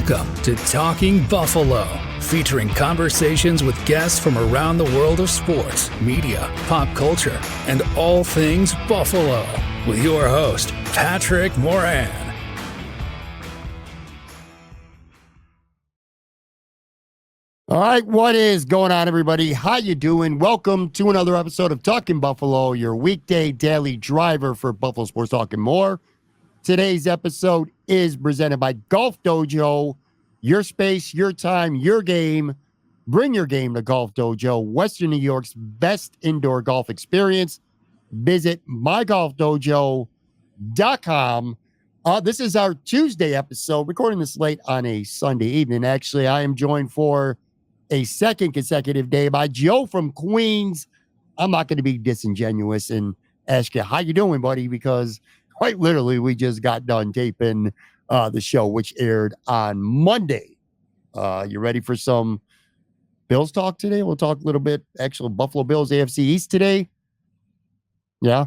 Welcome to Talking Buffalo, featuring conversations with guests from around the world of sports, media, pop culture, and all things Buffalo. With your host, Patrick Moran. All right, what is going on, everybody? How you doing? Welcome to another episode of Talking Buffalo, your weekday daily driver for Buffalo Sports Talk and more. Today's episode is presented by Golf Dojo. Your space, your time, your game. Bring your game to Golf Dojo, Western New York's best indoor golf experience. Visit mygolfdojo.com. This is our Tuesday episode, recording this late on a Sunday evening. Actually, I am joined for a second consecutive day by Joe from Queens. I'm not going to be disingenuous and ask you, how you doing, buddy? Because quite literally, we just got done taping the show, which aired on Monday. You ready for some Bills talk today? We'll talk a little bit, actual Buffalo Bills, AFC East today. Yeah?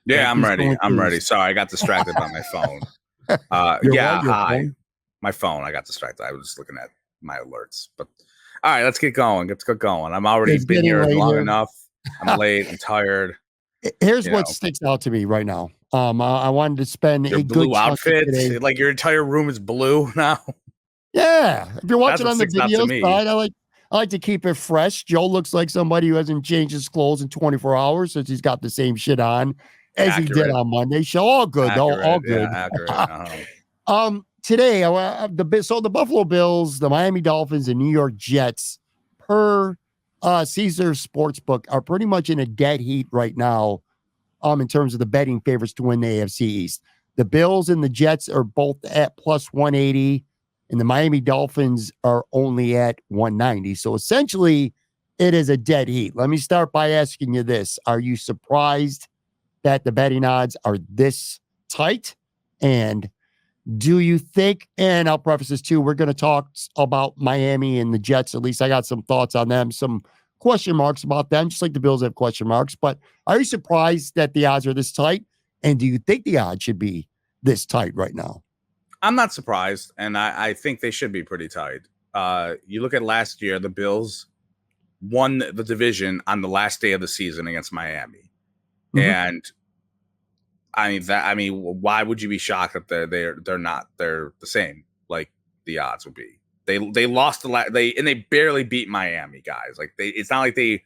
Yeah, I'm ready. I'm ready. Sorry, I got distracted by my phone. Hi. My phone, I got distracted. I was just looking at my alerts. But all right, let's get going. Let's get going. I'm already been here long enough. I'm late. I'm tired. Here's what sticks out to me right now. I wanted to spend your a blue good outfit. Like your entire room is blue now. Yeah, if you're watching on the video side, I like to keep it fresh. Joe looks like somebody who hasn't changed his clothes in 24 hours since he's got the same shit on as he did on Monday. So all good, though. All good. Yeah, Today, the Buffalo Bills, the Miami Dolphins, and New York Jets, per Ceasar Sportsbook, are pretty much in a dead heat right now. In terms of the betting favorites to win the AFC East. The Bills and the Jets are both at plus 180, and the Miami Dolphins are only at 190. So essentially, it is a dead heat. Let me start by asking you this. Are you surprised that the betting odds are this tight? And do you think, and I'll preface this too, we're going to talk about Miami and the Jets. At least I got some thoughts on them, some question marks about them, just like the Bills have question marks. But are you surprised that the odds are this tight? And do you think the odds should be this tight right now? I'm not surprised, and I think they should be pretty tight. You look at last year, the Bills won the division on the last day of the season against Miami. Mm-hmm. And why would you be shocked that they're the same like the odds would be? They lost they barely beat Miami, guys. Like it's not like they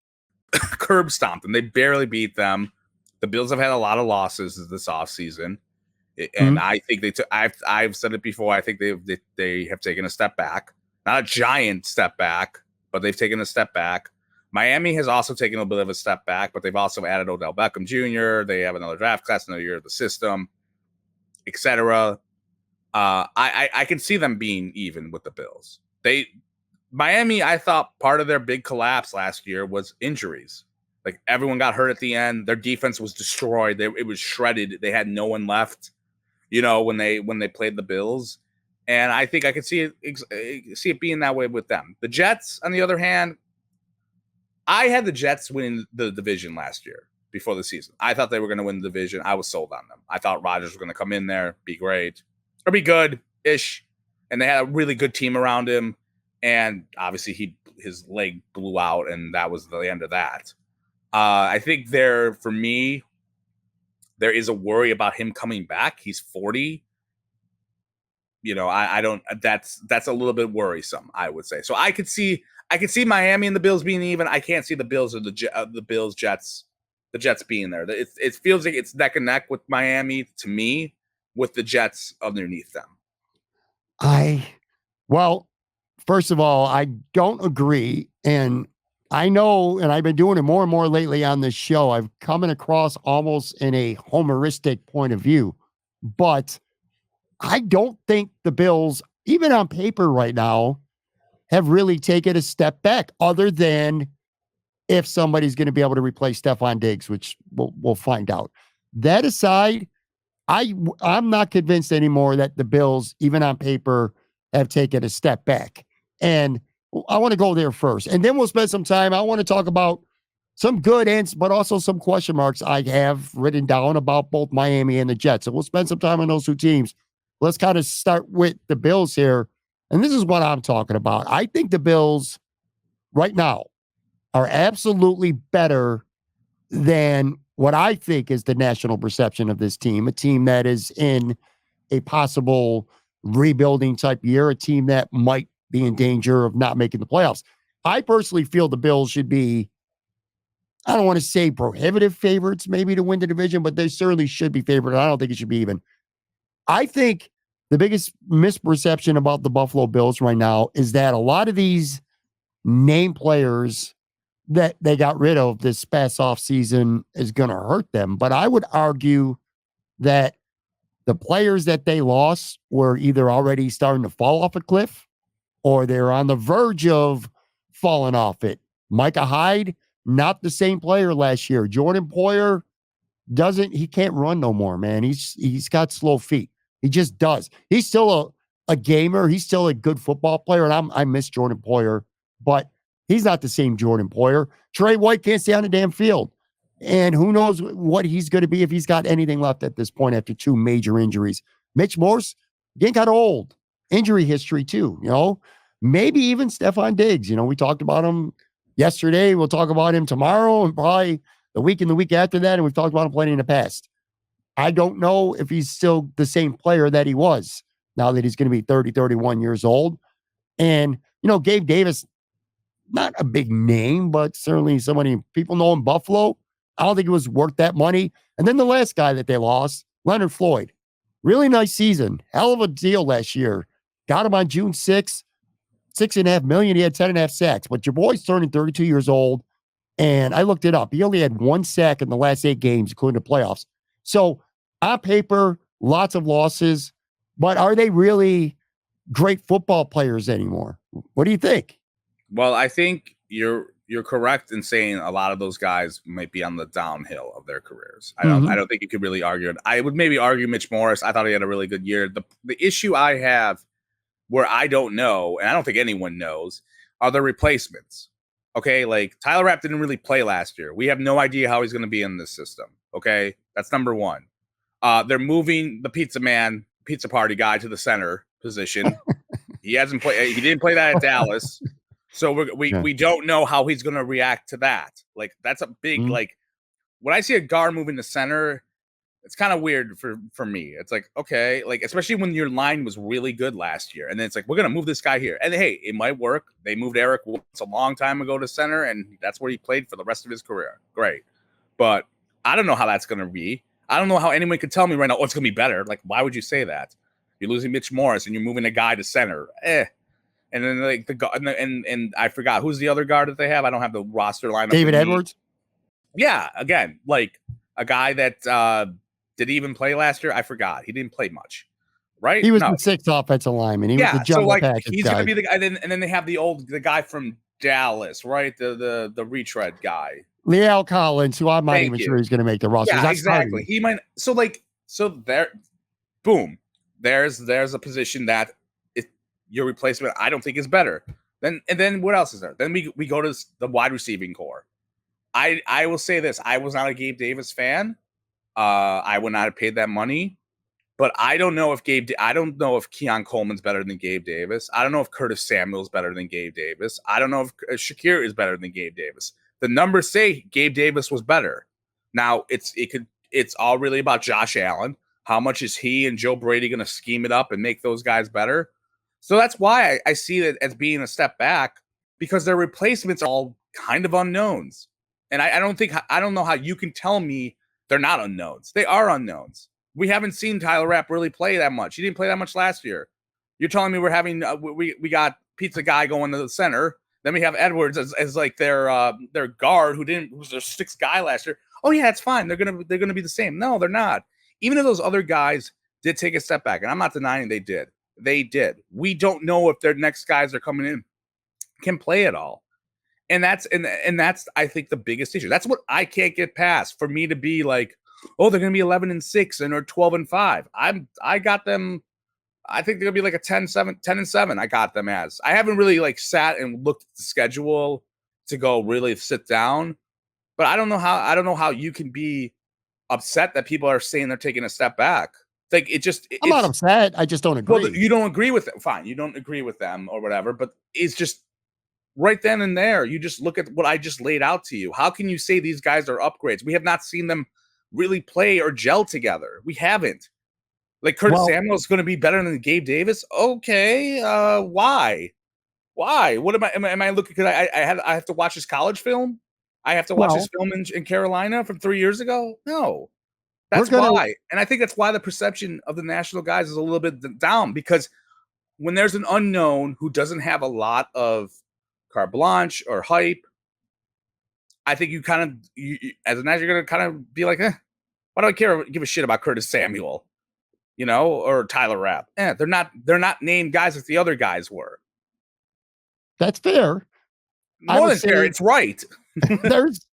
curb stomped them. They barely beat them. The Bills have had a lot of losses this offseason. And I think I've said it before. I think they have taken a step back, not a giant step back, but they've taken a step back. Miami has also taken a bit of a step back, but they've also added Odell Beckham Jr. They have another draft class, another year of the system, etc. I can see them being even with the Bills. Miami, I thought part of their big collapse last year was injuries. Like everyone got hurt at the end. Their defense was destroyed. It was shredded. They had no one left, when they played the Bills. And I think I could see it being that way with them. The Jets, on the other hand, I had the Jets winning the division last year before the season. I thought they were going to win the division. I was sold on them. I thought Rodgers was going to come in there, be great, or be good-ish. And they had a really good team around him. And obviously his leg blew out, and that was the end of that. I think for me, there is a worry about him coming back. He's 40. I don't. That's a little bit worrisome, I would say. So I could see Miami and the Bills being even. I can't see the Bills or the Bills Jets, the Jets being there. It feels like it's neck and neck with Miami to me, with the Jets underneath them. First of all, I don't agree. And I know, and I've been doing it more and more lately on this show, I've come across almost in a homeristic point of view. But I don't think the Bills, even on paper right now, have really taken a step back, other than if somebody's going to be able to replace Stephon Diggs, which we'll find out. That aside, I'm not convinced anymore that the Bills, even on paper, have taken a step back. And I want to go there first. And then we'll spend some time. I want to talk about some good but also some question marks I have written down about both Miami and the Jets. So we'll spend some time on those two teams. Let's kind of start with the Bills here. And this is what I'm talking about. I think the Bills right now are absolutely better than what I think is the national perception of this team, a team that is in a possible rebuilding type year, a team that might be in danger of not making the playoffs. I personally feel the Bills should be, I don't want to say prohibitive favorites maybe to win the division, but they certainly should be favored. I don't think it should be even. I think the biggest misperception about the Buffalo Bills right now is that a lot of these name players that they got rid of this past offseason is going to hurt them. But I would argue that the players that they lost were either already starting to fall off a cliff or they're on the verge of falling off it. Micah Hyde, not the same player last year. Jordan Poyer he can't run no more, man. He's got slow feet. He just does. He's still a gamer. He's still a good football player. And I miss Jordan Poyer, but he's not the same Jordan Poyer. Trey White can't stay on the damn field. And who knows what he's going to be if he's got anything left at this point after two major injuries. Mitch Morse, getting kind of old. Injury history, too, Maybe even Stephon Diggs. We talked about him yesterday. We'll talk about him tomorrow and probably the week after that. And we've talked about him plenty in the past. I don't know if he's still the same player that he was now that he's going to be 30, 31 years old. And, Gabe Davis, not a big name, but certainly somebody people know in Buffalo. I don't think it was worth that money. And then the last guy that they lost, Leonard Floyd. Really nice season. Hell of a deal last year. Got him on June 6th, $6.5 million. He had 10.5 sacks. But your boy's turning 32 years old. And I looked it up. He only had 1 sack in the last 8 games, including the playoffs. So on paper, lots of losses. But are they really great football players anymore? What do you think? Well, I think you're correct in saying a lot of those guys might be on the downhill of their careers. I don't think you could really argue it. I would maybe argue Mitch Morris. I thought he had a really good year. The issue I have where I don't know, and I don't think anyone knows, are the replacements. Okay, like Tyler Rapp didn't really play last year. We have no idea how he's going to be in this system. Okay, that's number one. They're moving the pizza party guy to the center position. He hasn't played. He didn't play that at Dallas. So we don't know how he's going to react to that. Like, that's a big, like, when I see a guard moving to center, it's kind of weird for me. It's like, okay, like, especially when your line was really good last year. And then it's like, we're going to move this guy here. And hey, it might work. They moved Eric Woods a long time ago to center, and that's where he played for the rest of his career. Great. But I don't know how that's going to be. I don't know how anyone could tell me right now, oh, it's going to be better. Like, why would you say that? You're losing Mitch Morris and you're moving a guy to center. And then like and I forgot who's the other guard that they have. I don't have the roster lineup. David Edwards. Yeah, again, like a guy that did he even play last year? I forgot. He didn't play much, right? He was the 6th offensive lineman. He was the jumbo package he's guy. Gonna be the guy. And then they have the guy from Dallas, right? The retread guy, Leal Collins, who I'm not even sure he's going to make the roster. Yeah, exactly. He might. So there, boom. There's a position that your replacement I don't think is better. And then what else is there? Then we go to the wide receiving core. I will say this: I was not a Gabe Davis fan. I would not have paid that money. But I don't know if Keon Coleman's better than Gabe Davis. I don't know if Curtis Samuel's better than Gabe Davis. I don't know if Shakir is better than Gabe Davis. The numbers say Gabe Davis was better. Now it's all really about Josh Allen. How much is he and Joe Brady going to scheme it up and make those guys better? So that's why I see it as being a step back, because their replacements are all kind of unknowns. And I don't know how you can tell me they're not unknowns. They are unknowns. We haven't seen Tyler Rapp really play that much. He didn't play that much last year. You're telling me we're having we got pizza guy going to the center. Then we have Edwards as like their guard who was their 6th guy last year. Oh yeah, it's fine. They're gonna be the same. No, they're not. Even if those other guys did take a step back, and I'm not denying they did. They did. We don't know if their next guys are coming in can play at all. And that's I think the biggest issue. That's what I can't get past, for me to be like, oh, they're gonna be 11-6 and or 12-5. I got them. I think they're gonna be like a 10-7. I got them as. I haven't really like sat and looked at the schedule to go really sit down. But I don't know how you can be upset that people are saying they're taking a step back. Like I'm not upset. I just don't agree. Well, you don't agree with it. Fine, you don't agree with them or whatever. But it's just right then and there. You just look at what I just laid out to you. How can you say these guys are upgrades? We have not seen them really play or gel together. We haven't. Like Curtis Samuel is going to be better than Gabe Davis. Okay, why? Why? What am I looking? Because I have to watch his college film. I have to watch his film in Carolina from 3 years ago. No, that's why. And I think that's why the perception of the national guys is a little bit down, because when there's an unknown who doesn't have a lot of carte blanche or hype, I think you kind of, as a national, you're going to kind of be like, why do I give a shit about Curtis Samuel, or Tyler Rapp? They're not named guys like the other guys were. That's fair. More than fair. It's right. There's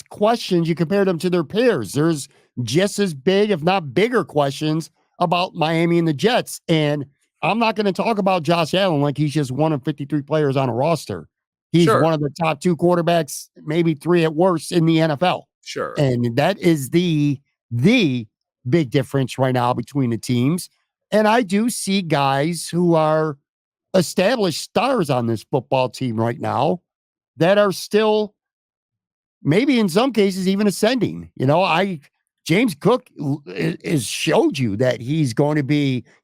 questions. You compare them to their peers. There's just as big, if not bigger, questions about Miami and the Jets. And I'm not going to talk about Josh Allen like he's just one of 53 players on a roster. He's one of the top 2 quarterbacks, maybe 3 at worst in the NFL. Sure. And that is the big difference right now between the teams. And I do see guys who are established stars on this football team right now that are still, maybe in some cases, even ascending. James Cook has showed you that he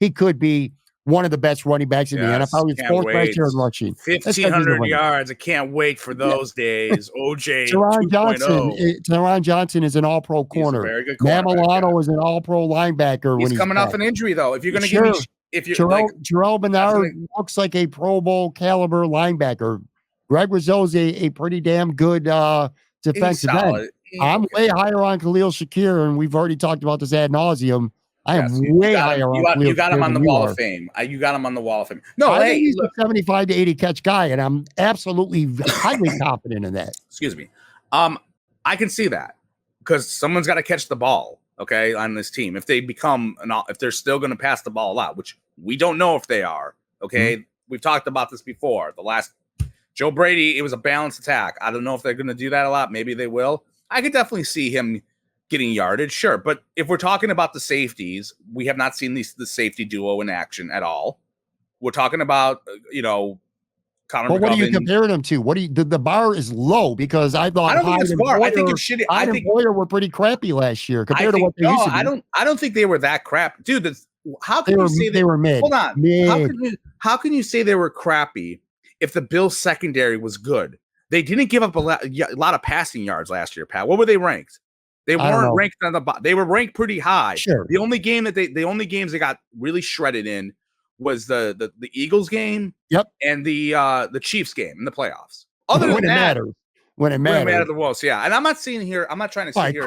could be one of the best running backs in the NFL. He's 4th best year in rushing. 1,500 yards. I can't wait for those days. OJ Teron Johnson is an all-pro corner. Very good corner. Matt Milano is an all-pro linebacker. He's coming off an injury, though. If you're going to give me... Terrell Bernard looks like a Pro Bowl caliber linebacker. Greg Rizzo's a pretty damn good defensive end. I'm way higher on Khalil Shakir, and we've already talked about this ad nauseum. I am way higher on Khalil. You got him on the Wall of Fame. You got him on the Wall of Fame. No, I think he's a 75 to 80 catch guy, and I'm absolutely highly confident in that. Excuse me. I can see that because someone's got to catch the ball. Okay, on this team, if they're still going to pass the ball a lot, which we don't know if they are. Okay, We've talked about this before. The last Joe Brady, it was a balanced attack. I don't know if they're going to do that a lot. Maybe they will. I could definitely see him getting yardage, sure. But if we're talking about the safeties, we have not seen the safety duo in action at all. We're talking about Connor McGovern. What are you comparing them to? The bar is low because I thought I don't think it's far. I think it's shitty. I think Boyer were pretty crappy last year compared to what they used to be. I don't think they were that crap, dude. How can you say they were mid? Hold on. How can you say they were crappy if the Bills secondary was good? They didn't give up a lot of passing yards last year, Pat. What were they ranked? They weren't ranked on the bottom. They were ranked pretty high. Sure. The only games they got really shredded in was the Eagles game, and the Chiefs game in the playoffs. Other than that, when it mattered the most, yeah. And I'm not trying to say here.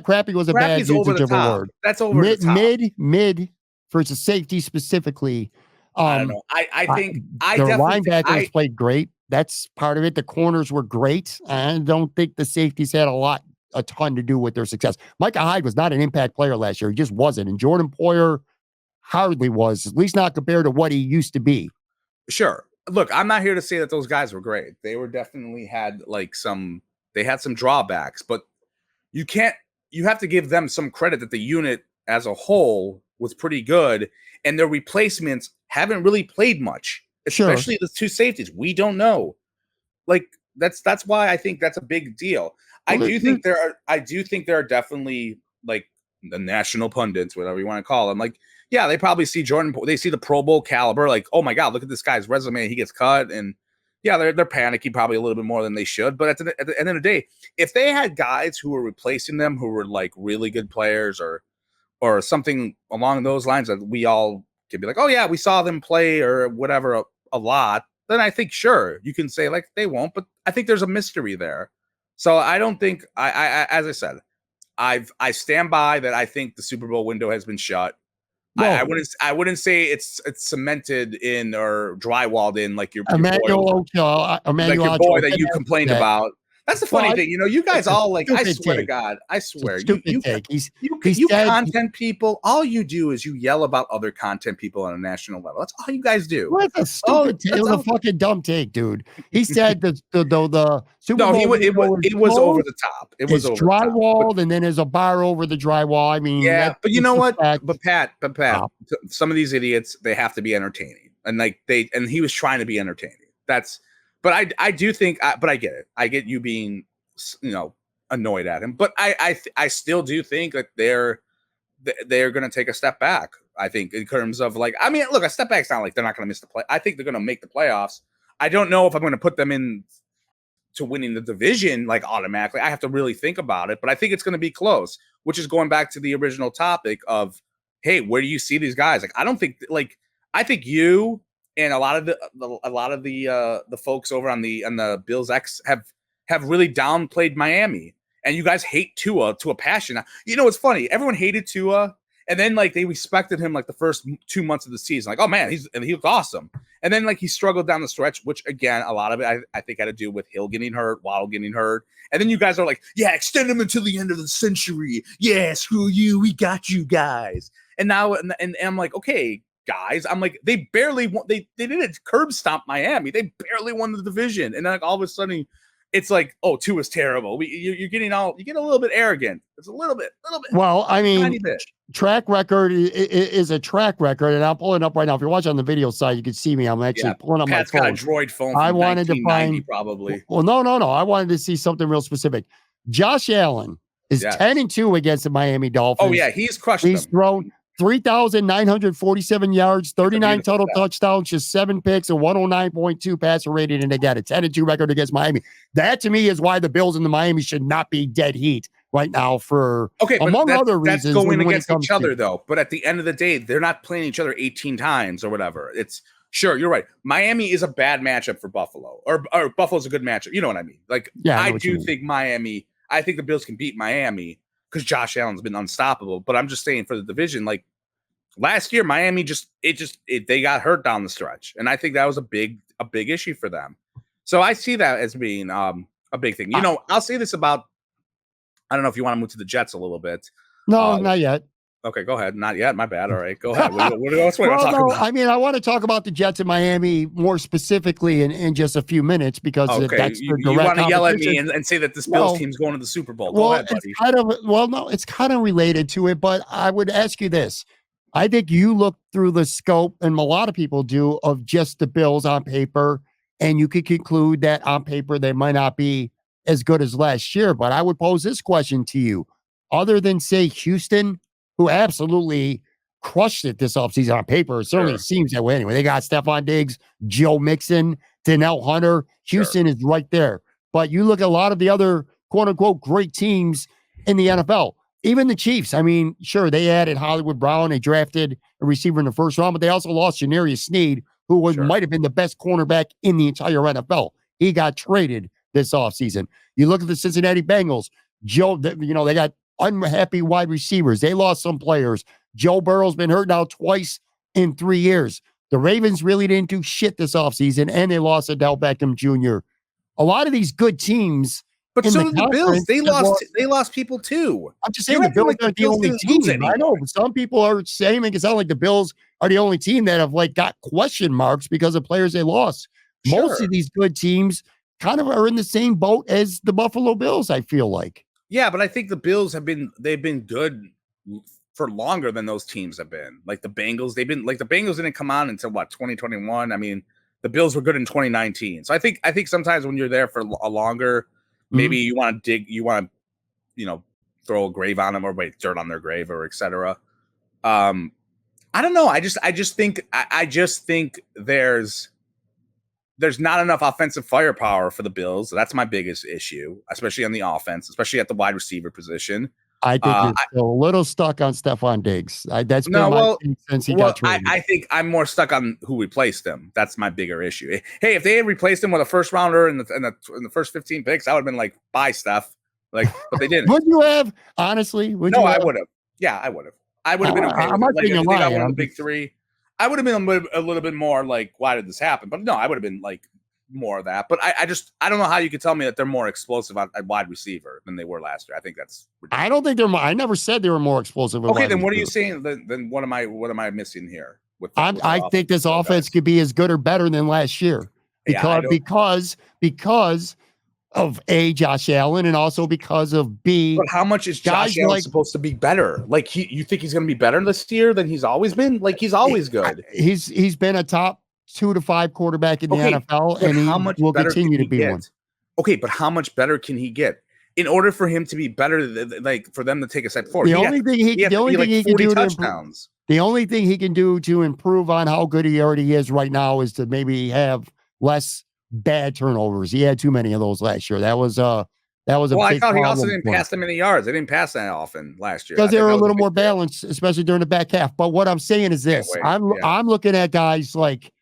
Crappy was a bad usage of a word. That's over the top. Mid versus safety specifically. I don't know. I think the linebackers played great. That's part of it. The corners were great. I don't think the safeties had a ton to do with their success. Micah Hyde was not an impact player last year. He just wasn't. And Jordan Poyer hardly was, at least not compared to what he used to be. Sure. Look, I'm not here to say that those guys were great. They were definitely had some drawbacks, but you have to give them some credit that the unit as a whole was pretty good, and their replacements haven't really played much, especially the 2 safeties. We don't know. Like that's why I think that's a big deal. I do think there are definitely, like, the national pundits, whatever you want to call them, like, yeah, they probably see they see the Pro Bowl caliber, like, oh my God, look at this guy's resume, he gets cut, and yeah, they're panicky probably a little bit more than they should. But at the end of the day, if they had guys who were replacing them who were like really good players or something along those lines that we all could be like, oh yeah, we saw them play or whatever a lot, then I think sure you can say like they won't. But I think there's a mystery there. So I don't think I as I said, I stand by that. I think the Super Bowl window has been shut. I wouldn't say it's cemented in or drywalled in like your boy that you complained about. That's the funny thing. You guys all like, I swear to God, I swear. You take. You content people, all you do is you yell about other content people on a national level. That's all you guys do. What's a stupid take? It was a fucking dumb take, dude. He said the Super Bowl it was over the top. It was over drywalled, and then there's a bar over the drywall. I mean, yeah, but you know what? But Pat, some of these idiots, they have to be entertaining, and he was trying to be entertaining. But I do think, but I get it. I get you being, annoyed at him. But I still do think that they're going to take a step back. I think in terms of look, a step back's not like they're not going to miss the play. I think they're going to make the playoffs. I don't know if I'm going to put them in to winning the division like automatically. I have to really think about it. But I think it's going to be close, which is going back to the original topic of, hey, where do you see these guys? Like, I don't think I think you and a lot of the folks over on the Bills X have really downplayed Miami, and you guys hate Tua to a passion. It's funny. Everyone hated Tua, and then they respected him the first 2 months of the season. Like, oh man, he looked awesome. And then he struggled down the stretch, which again, a lot of it I think had to do with Hill getting hurt, Waddle getting hurt. And then you guys are like, yeah, extend him until the end of the century. Yeah, screw you. We got you guys. And now, and I'm like, okay, guys, I'm like, they barely won. They didn't curb stomp Miami. They barely won the division. And then all of a sudden, it's like, oh, Tua's terrible. You get a little bit arrogant. It's a little bit. Well, I mean, track record is a track record, and I'm pulling up right now. If you're watching on the video side, you can see me. I'm actually pulling up Pat's my phone. Got a Droid phone. I wanted to find probably. Well, no. I wanted to see something real specific. Josh Allen is 10-2 against the Miami Dolphins. Oh yeah, he's crushed. He's thrown 3,947 yards, 39 total touchdowns, just 7 picks, a 109.2 passer rating, and they got a 10-2 record against Miami. That to me is why the Bills and the Miami should not be dead heat right now among other reasons. That's going against each other though. But at the end of the day, they're not playing each other 18 times or whatever. It's sure you're right. Miami is a bad matchup for Buffalo, or Buffalo's a good matchup. You know what I mean? I do think Miami. I think the Bills can beat Miami, because Josh Allen's been unstoppable. But I'm just saying for the division, last year, Miami they got hurt down the stretch. And I think that was a big issue for them. So I see that as being a big thing. I'll say this about, I don't know if you want to move to the Jets a little bit. No, not yet. Okay, go ahead. Not yet. My bad. All right, go ahead. What else want to talk about? I mean, I want to talk about the Jets in Miami more specifically in just a few minutes, because that's you want to yell at me and say that this Bills team's going to the Super Bowl. Go ahead, buddy. It's kind of related to it, but I would ask you this. I think you look through the scope, and a lot of people do, of just the Bills on paper, and you could conclude that on paper they might not be as good as last year. But I would pose this question to you. Other than, say, Houston, who absolutely crushed it this offseason on paper. It certainly seems that way anyway. They got Stephon Diggs, Joe Mixon, Donnell Hunter. Houston is right there. But you look at a lot of the other quote-unquote great teams in the NFL. Even the Chiefs. I mean, sure, they added Hollywood Brown. They drafted a receiver in the first round, but they also lost Janarius Sneed, who might have been the best cornerback in the entire NFL. He got traded this offseason. You look at the Cincinnati Bengals. They got unhappy wide receivers. They lost some players. Joe Burrow's been hurt now twice in 3 years. The Ravens really didn't do shit this offseason, and they lost Odell Beckham Jr. A lot of these good teams. But so did the Bills. They lost people too. I'm just saying the Bills aren't the only team. I know, but some people are saying, make it sound like the Bills are the only team that have got question marks because of players they lost. Sure. Most of these good teams kind of are in the same boat as the Buffalo Bills, I feel like. Yeah, but I think the Bills they've been good for longer than those teams have been. Like the Bengals, the Bengals didn't come on until 2021. I mean, the Bills were good in 2019. So I think sometimes when you're there for a longer, maybe you want to throw a grave on them or dirt on their grave or etc. I don't know. I just think there's not enough offensive firepower for the Bills. That's my biggest issue, especially on the offense, especially at the wide receiver position. I think you're still a little stuck on Stephon Diggs. That's been my thing since he got traded. I think I'm more stuck on who replaced him. That's my bigger issue. Hey, if they had replaced him with a first rounder in the first 15 picks, I would have been like, bye, Steph. But they didn't. Would you have? Honestly, would you? I would have. Yeah, I would have. I would have been okay. I might be lying. One of the big three. I would have been a little bit more like, why did this happen? But no, I would have been like, more of that. But I don't know how you could tell me that they're more explosive at wide receiver than they were last year. I think that's ridiculous. I don't think they're more. I never said they were more explosive. Okay, then what are you saying? Then what am I missing here? I think this offense could be as good or better than last year because of A, Josh Allen, and also because of B. But how much is Josh Allen supposed to be better? Like you think he's going to be better this year than he's always been? Like he's always good. He's been a top 2 to 5 quarterback in the NFL, and he will continue to be one. Okay, but how much better can he get? In order for him to be better, like for them to take a step forward, the only thing he can do to improve on how good he already is right now is to maybe have less bad turnovers. He had too many of those last year. That was a well, I thought he also didn't pass that many yards. They didn't pass that often last year because they were a little more balanced, especially during the back half. But what I'm saying is this: I'm looking at guys like,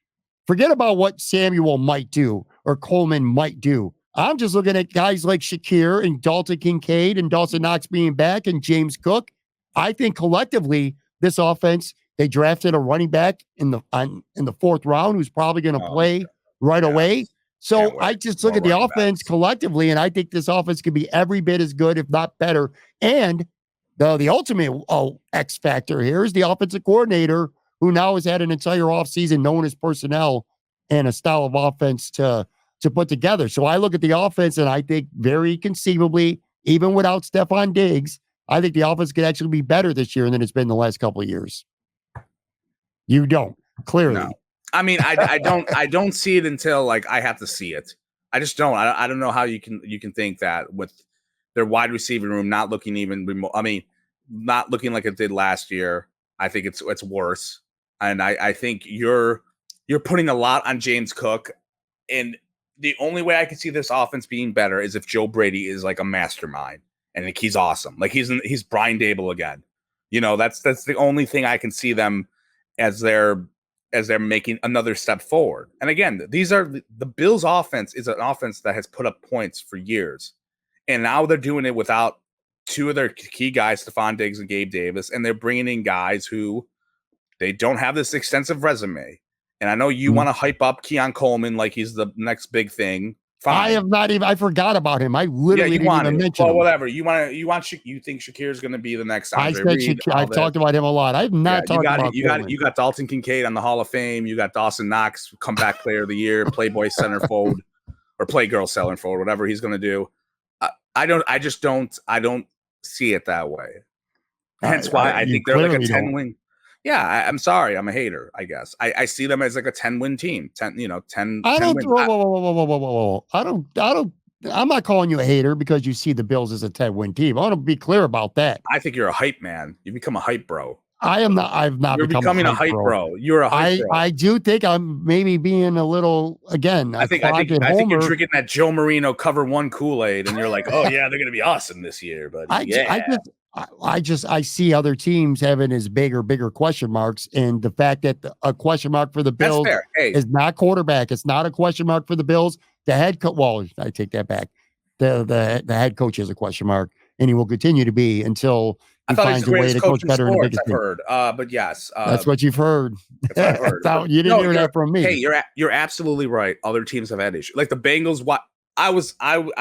forget about what Samuel might do or Coleman might do. I'm just looking at guys like Shakir and Dalton Kincaid and Dawson Knox being back and James Cook. I think collectively this offense, they drafted a running back in the 4th round who's probably going to play right away. So I just look at the offense collectively, and I think this offense could be every bit as good, if not better. And the ultimate X factor here is the offensive coordinator, who now has had an entire offseason knowing his personnel and a style of offense to put together. So I look at the offense, and I think very conceivably, even without Stephon Diggs, I think the offense could actually be better this year than it's been the last couple of years. You don't, clearly. No. I mean, I don't see it until like I have to see it. I just don't. I don't know how you can think that with their wide receiver room not looking even remote. I mean, not looking like it did last year. I think it's worse, and I think you're putting a lot on James Cook, and the only way I can see this offense being better is if Joe Brady is like a mastermind and like he's awesome, like he's Brian Dable again. You know, that's the only thing I can see them as they're making another step forward. And again, the Bills offense is an offense that has put up points for years. And now they're doing it without 2 of their key guys, Stephon Diggs and Gabe Davis. And they're bringing in guys who they don't have this extensive resume. And I know you want to hype up Keon Coleman like he's the next big thing. Fine. I forgot about him. I literally didn't even mention him. Whatever. You think Shakir's going to be the next Andre Reed? I've talked about him a lot. I've not talked about him. You got Dalton Kincaid on the Hall of Fame. You got Dawson Knox, comeback player of the year, Playboy centerfold or Playgirl centerfold, whatever he's going to do. I don't see it that way. Hence why I think they're like a 10-win. Yeah, I'm sorry. I'm a hater, I guess. I see them as like a 10-win team. 10. Whoa. I'm not calling you a hater because you see the Bills as a 10-win team. I want to be clear about that. I think you're a hype man. You become a hype bro. I am not. I've not. You're becoming a hype bro. You're a hype bro. I do think I'm maybe being a little again. I think you're drinking that Joe Marino Cover 1 Kool-Aid, and you're like, oh yeah, they're gonna be awesome this year. But I see other teams having as bigger question marks, and the fact that a question mark for the Bills is not quarterback. It's not a question mark for the Bills. The head coach. Well, I take that back. The head coach is a question mark, and he will continue to be until he finds a way to coach better in the biggest team. But yes, that's what you've heard. That's what I've heard. You didn't hear that from me. Hey, you're absolutely right. Other teams have had issues, like the Bengals. I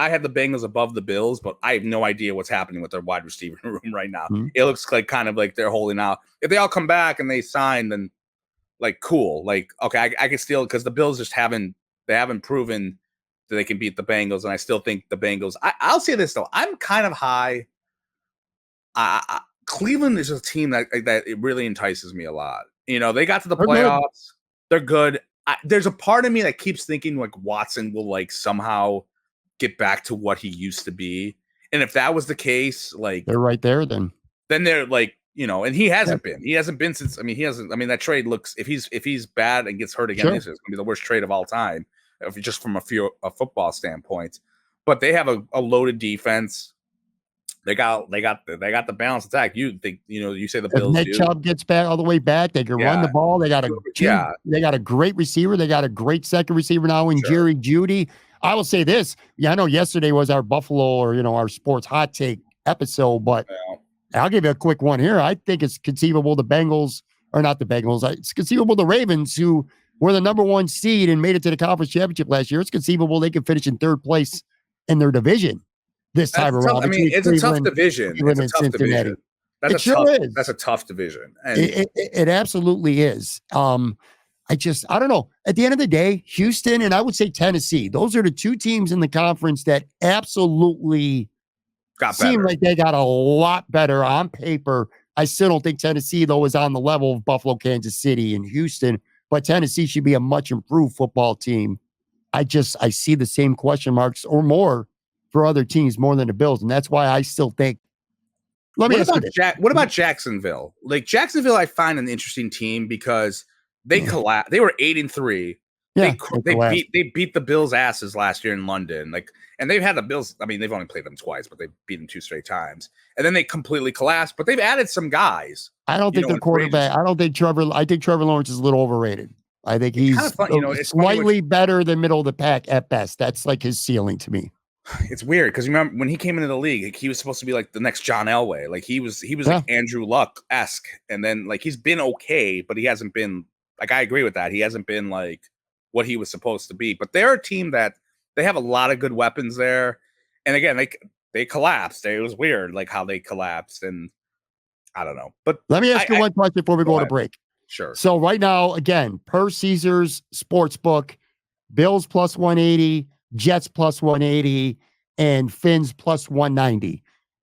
had the Bengals above the Bills, but I have no idea what's happening with their wide receiver room right now. Mm-hmm. It looks like kind of like they're holding out. If they all come back and they sign, then like cool. Like, okay, I can still, because the Bills just haven't proven that they can beat the Bengals, and I still think the Bengals. I'll say this though, I'm kind of high. Cleveland is a team that it really entices me a lot. You know, they got to the playoffs. They're good. There's a part of me that keeps thinking like Watson will like somehow get back to what he used to be. And if that was the case, like they're right there, then they're like, you know, and he hasn't been since, that trade looks, if he's bad and gets hurt again, this is gonna be the worst trade of all time, just from a football standpoint. But they have a loaded defense. They got the balanced attack. You think, you say the Bills. If Nick Chubb gets back all the way back, they can run the ball. They got a great receiver. They got a great second receiver now in Jerry Jeudy. I will say this. Yeah, I know yesterday was our Buffalo or our sports hot take episode, but I'll give you a quick one here. I think it's conceivable the Bengals, or not the Bengals. It's conceivable the Ravens, who were the number 1 seed and made it to the conference championship last year, it's conceivable they could finish in 3rd place in their division this time around. It's a tough division. It's a tough division. That's a tough division. And it absolutely is. I don't know. At the end of the day, Houston and I would say Tennessee, those are the 2 teams in the conference that absolutely seem like they got a lot better on paper. I still don't think Tennessee, though, is on the level of Buffalo, Kansas City, and Houston, but Tennessee should be a much improved football team. I see the same question marks or more for other teams more than the Bills, and that's why I still think. What about Jacksonville? Like Jacksonville, I find an interesting team because they collapsed. They were 8-3. Yeah, they beat the Bills' asses last year in London. And they've had the Bills. I mean, they've only played them twice, but they beat them 2 straight times. And then they completely collapsed. But they've added some guys. I don't think their quarterback. I think Trevor Lawrence is a little overrated. I think he's kind of fun, slightly better than middle of the pack at best. That's like his ceiling to me. It's weird because remember when he came into the league, he was supposed to be like the next John Elway. Like he was like Andrew Luck-esque, and then like he's been okay, but he hasn't been like I agree with that. He hasn't been like what he was supposed to be. But they're a team that they have a lot of good weapons there, and again, they collapsed. It was weird, like how they collapsed, and I don't know. But let me ask you one question before we go to break. Sure. So right now, again, per Caesar's Sportsbook, Bills plus 180. Jets plus 180 and Fins plus 190.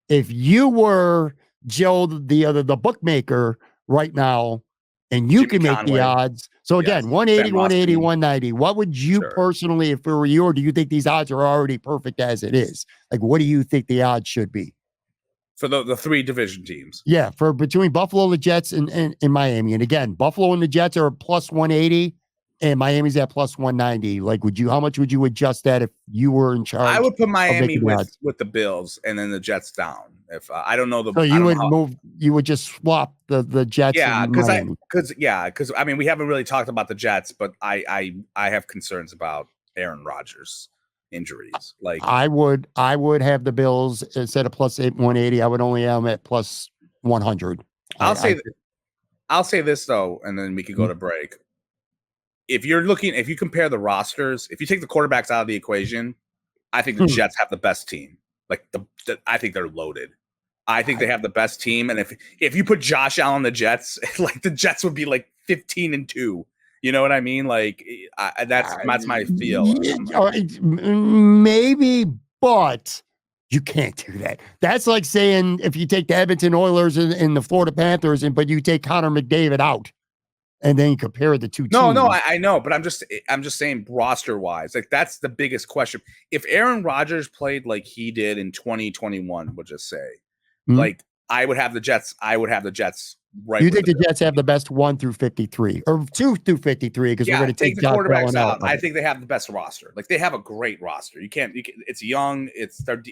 If you were Joe, the bookmaker right now, and you can make the odds. So again, 180, 180, 190. What would you personally, if it were you, or do you think these odds are already perfect as it is? Like, what do you think the odds should be? For the 3 division teams. Yeah, for between Buffalo, the Jets, and Miami. And again, Buffalo and the Jets are plus 180. And Miami's at plus 190. Like, how much would you adjust that if you were in charge? I would put Miami with the Bills and then the Jets down. If I don't know so you would just swap the Jets. Yeah, because I mean we haven't really talked about the Jets, but I have concerns about Aaron Rodgers injuries. Like I would have the Bills instead of plus 180. I would only have them at plus 100. I'll say this though, and then we could go to break. If you compare the rosters, if you take the quarterbacks out of the equation, I think the Jets have the best team. Like I think they're loaded. I think they have the best team. And if you put Josh Allen on the Jets, like the Jets would be like 15-2. You know what I mean? Like that's my feel. Maybe, but you can't do that. That's like saying if you take the Edmonton Oilers and the Florida Panthers, but you take Connor McDavid out. And then you compare the 2 teams. No, I know, but I'm just saying roster wise, like that's the biggest question. If Aaron Rodgers played like he did in 2021, we'll just say, like I would have the Jets. Right. You think the Jets have the best 1 through 53 or 2 through 53? Because we're going to take the quarterbacks out. I think they have the best roster. Like they have a great roster. You can. It's young.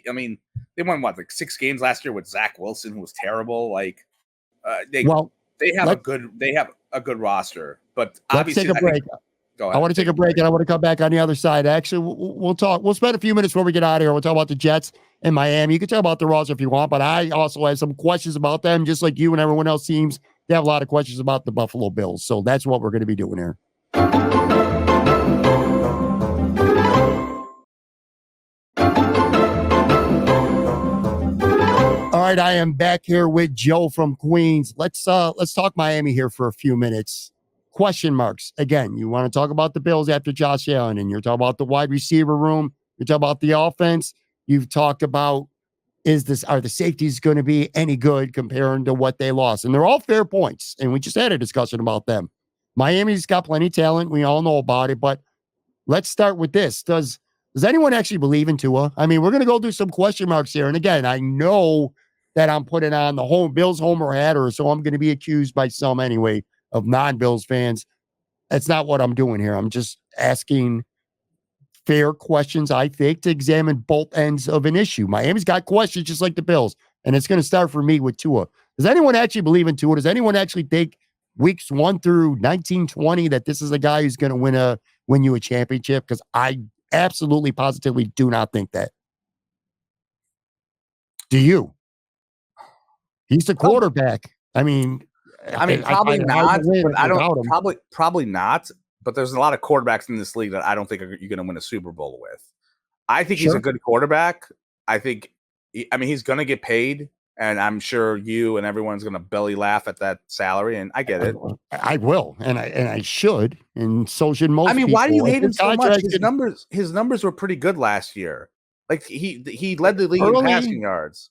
I mean, they won like 6 games last year with Zach Wilson, who was terrible. Like they have a good roster, but obviously let's take a break. Go ahead. I want to take a break and I want to come back on the other side. Actually, we'll talk. We'll spend a few minutes before we get out of here. We'll talk about the Jets and Miami. You can talk about the roster if you want, but I also have some questions about them, just like you and everyone else seems to have a lot of questions about the Buffalo Bills. So that's what we're going to be doing here. All right, I am back here with Joe from Queens. Let's talk Miami here for a few minutes. Question marks. Again, you want to talk about the Bills after Josh Allen, and you're talking about the wide receiver room. You're talking about the offense. You've talked about are the safeties going to be any good comparing to what they lost? And they're all fair points, and we just had a discussion about them. Miami's got plenty of talent. We all know about it, but let's start with this. Does anyone actually believe in Tua? I mean, we're going to go through some question marks here. And again, I know that I'm putting on the Bills homer hat, or so I'm going to be accused by some anyway of non-Bills fans. That's not what I'm doing here. I'm just asking fair questions, I think, to examine both ends of an issue. Miami's got questions just like the Bills, and it's going to start for me with Tua. Does anyone actually believe in Tua? Does anyone actually think weeks 1 through 19, 20 that this is a guy who's going to win you a championship? Because I absolutely, positively do not think that. Do you? He's the quarterback. I mean, probably not. But I don't. Probably not. but there's a lot of quarterbacks in this league that I don't think you're going to win a Super Bowl with. I think he's a good quarterback. I think, he's going to get paid, and I'm sure you and everyone's going to belly laugh at that salary, and I get it. I will, and I should, and so should most people. Why do you hate him so much? His numbers were pretty good last year. Like, he led the league in passing yards.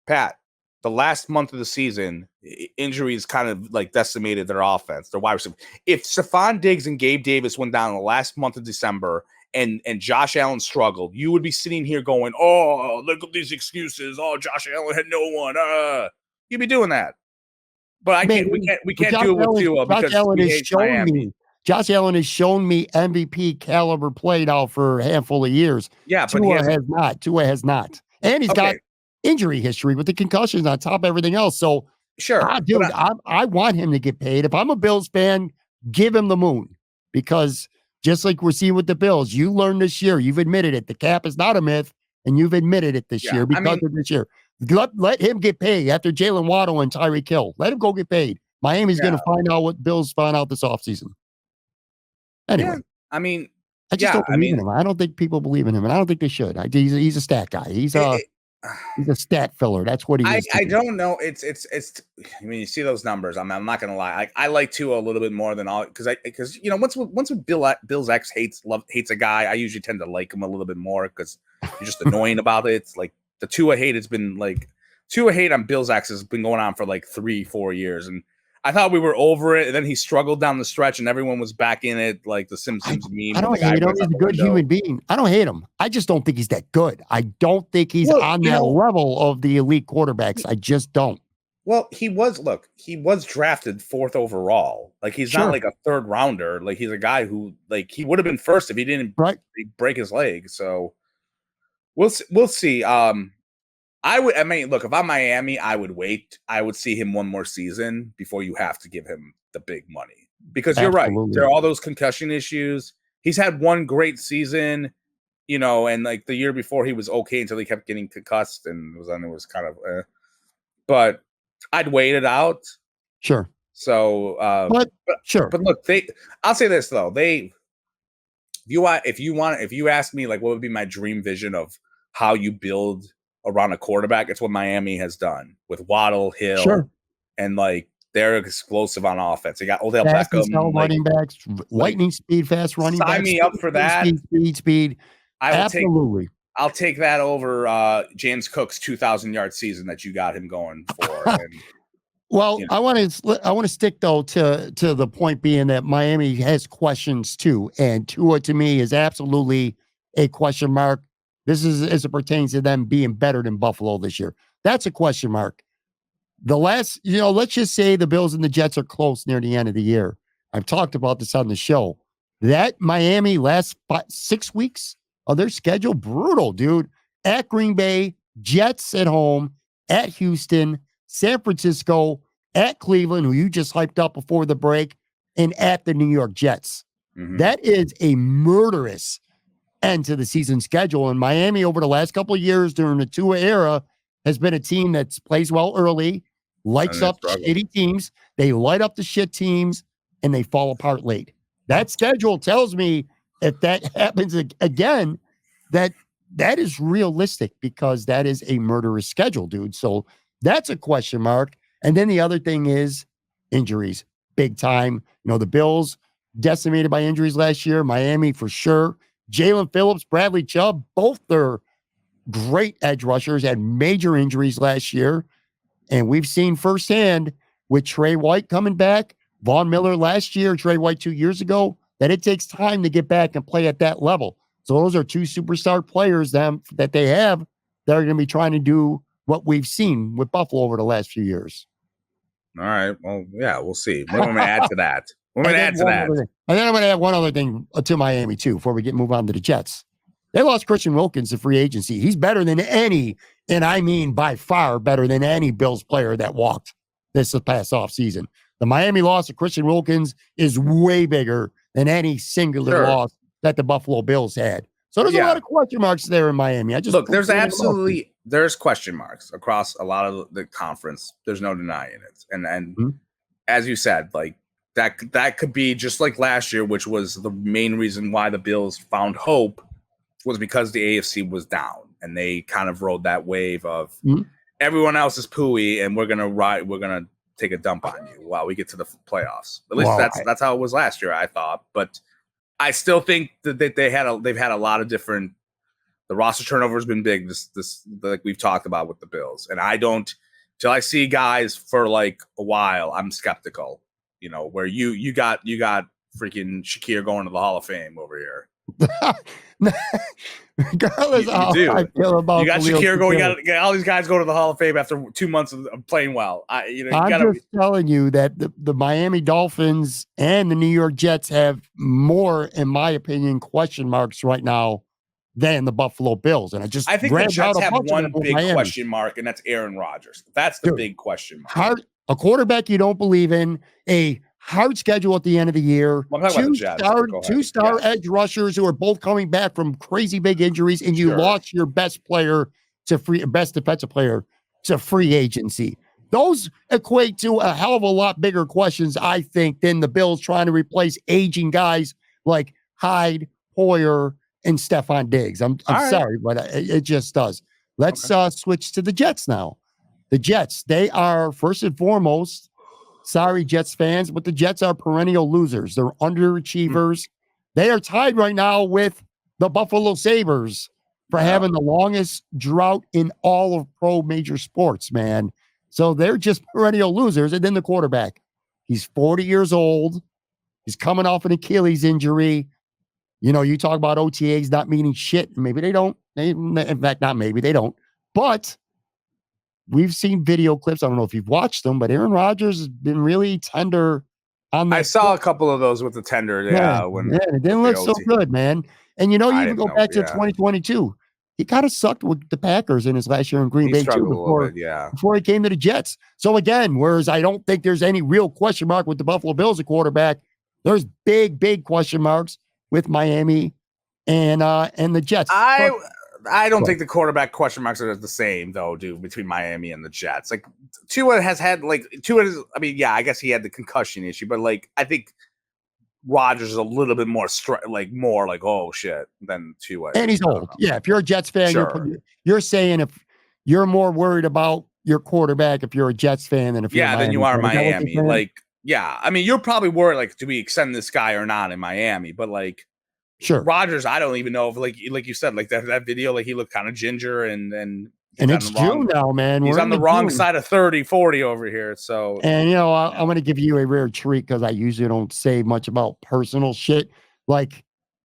Pat, the last month of the season, injuries kind of like decimated their offense, their wide receiver. If Stephon Diggs and Gabe Davis went down in the last month of December and Josh Allen struggled, you would be sitting here going, oh, look at these excuses. Oh, Josh Allen had no one. You'd be doing that. But we can't do it with Tua because we hate Miami. Josh Allen has shown me MVP caliber play now for a handful of years. Yeah, but Tua has not. And he's got injury history with the concussions on top of everything else. So, sure, I want him to get paid. If I'm a Bills fan, give him the moon, because just like we're seeing with the Bills, you learned this year, you've admitted it. The cap is not a myth, and you've admitted it this year because of this year. Let him get paid after Jalen Waddle and Tyreek Hill. Let him go get paid. Miami's going to find out what Bills find out this offseason. Anyway, I just don't believe in him. I don't think people believe in him, and I don't think they should. He's a stat guy. He's a stat filler. That's what he is. I don't know. It's. You see those numbers. I'm not gonna lie. I like Tua a little bit more than all because once Bill's ex hates a guy, I usually tend to like him a little bit more because you're just annoying about it. It's like the Tua hate has been like Tua hate on Bill's ex has been going on for like 3-4 years, and I thought we were over it, and then he struggled down the stretch, and everyone was back in it, like the Simpsons meme. I don't hate him. He's a good human being. I don't hate him. I just don't think he's that good. I don't think he's on that level of the elite quarterbacks. I just don't. Well, he was drafted 4th overall. Like, he's not like a 3rd rounder. Like, he's a guy who, like, he would have been 1st if he didn't break his leg. So we'll see. Look, if I'm Miami, I would wait. I would see him one more season before you have to give him the big money. Because you're right. There are all those concussion issues. He's had one great season, and like the year before he was okay until he kept getting concussed and it was kind of but I'd wait it out. Sure. So but look, I'll say this though. If you ask me like what would be my dream vision of how you build around a quarterback, it's what Miami has done with Waddle, Hill, and like they're explosive on offense. They got Odell Beckham, running backs, lightning speed, fast running backs. Sign me up for that. Speed. Absolutely. I'll take that over James Cook's 2,000-yard season that you got him going for. I want to stick though to the point being that Miami has questions too, and Tua to me is absolutely a question mark. This is as it pertains to them being better than Buffalo this year. That's a question mark. Let's just say the Bills and the Jets are close near the end of the year. I've talked about this on the show. That Miami last 6 weeks of their schedule, brutal, dude. At Green Bay, Jets at home, at Houston, San Francisco, at Cleveland, who you just hyped up before the break, and at the New York Jets. Mm-hmm. That is a murderous end to the season schedule. And Miami over the last couple of years during the Tua era has been a team that plays well early, lights up shitty teams. They light up the shit teams and they fall apart late. That schedule tells me if that happens again, that is realistic because that is a murderous schedule, dude. So that's a question mark. And then the other thing is injuries, big time. The Bills decimated by injuries last year. Miami for sure. Jalen Phillips, Bradley Chubb, both their great edge rushers had major injuries last year. And we've seen firsthand with Trey White coming back, Von Miller last year, Trey White 2 years ago, that it takes time to get back and play at that level. So those are two superstar players that they have that are going to be trying to do what we've seen with Buffalo over the last few years. All right. Well, yeah, we'll see. What am I going to add to that? And then I'm going to add one other thing to Miami, too, before we move on to the Jets. They lost Christian Wilkins to free agency. He's better than any, and I mean by far better than any Bills player that walked this past offseason. The Miami loss of Christian Wilkins is way bigger than any singular loss that the Buffalo Bills had. So there's a lot of question marks there in Miami. There's question marks across a lot of the conference. There's no denying it. And as you said, like, that could be just like last year, which was the main reason why the Bills found hope, was because the AFC was down and they kind of rode that wave of everyone else is pooey and we're gonna take a dump on you while we get to the playoffs. At least that's how it was last year, I thought. But I still think that they've had a lot of different. The roster turnover has been big. This like we've talked about with the Bills, and I don't till I see guys for like a while. I'm skeptical. You know, where you got freaking Shakir going to the Hall of Fame over here. Regardless of how I feel about you got Shakir going. You got all these guys go to the Hall of Fame after 2 months of playing well. I'm just telling you that the Miami Dolphins and the New York Jets have more, in my opinion, question marks right now than the Buffalo Bills. And I think the Jets have one big question mark, and that's Aaron Rodgers. That's the big question mark. A quarterback you don't believe in, a hard schedule at the end of the year, two star edge rushers who are both coming back from crazy big injuries, and you lost your best defensive player to free agency. Those equate to a hell of a lot bigger questions, I think, than the Bills trying to replace aging guys like Hyde, Hoyer, and Stephon Diggs. I'm sorry, but it just does. Let's switch to the Jets now. The Jets, they are first and foremost, sorry, Jets fans, but the Jets are perennial losers. They're underachievers. They are tied right now with the Buffalo Sabres for having the longest drought in all of pro major sports, man. So they're just perennial losers. And then the quarterback, he's 40 years old. He's coming off an Achilles injury. You know, you talk about OTAs not meaning shit. Maybe they don't. In fact, not maybe they don't. But we've seen video clips. I don't know if you've watched them, but Aaron Rodgers has been really tender on that. I saw a couple of those with the tender. Yeah, it didn't look so good, man. And you know, you even go back to 2022. He kind of sucked with the Packers in his last year in Green Bay too before he came to the Jets. So again, whereas I don't think there's any real question mark with the Buffalo Bills at quarterback, there's big question marks with Miami and the Jets. I don't think the quarterback question marks are the same though, dude, between Miami and the Jets. Like Tua has had I guess he had the concussion issue, but like I think Rodgers is a little bit more oh shit than Tua. And he's old. Yeah, if you're a Jets fan, you're saying if you're more worried about your quarterback if you're a Jets fan than if you're than you are Miami. Like, yeah, I mean, you're probably worried like, do we extend this guy or not in Miami? But like, sure, Rodgers, I don't even know if like you said, like that video, like he looked kind of ginger and it's June now, man. He's on the wrong side of 30, 40 over here. So, and you know, I'm going to give you a rare treat because I usually don't say much about personal shit like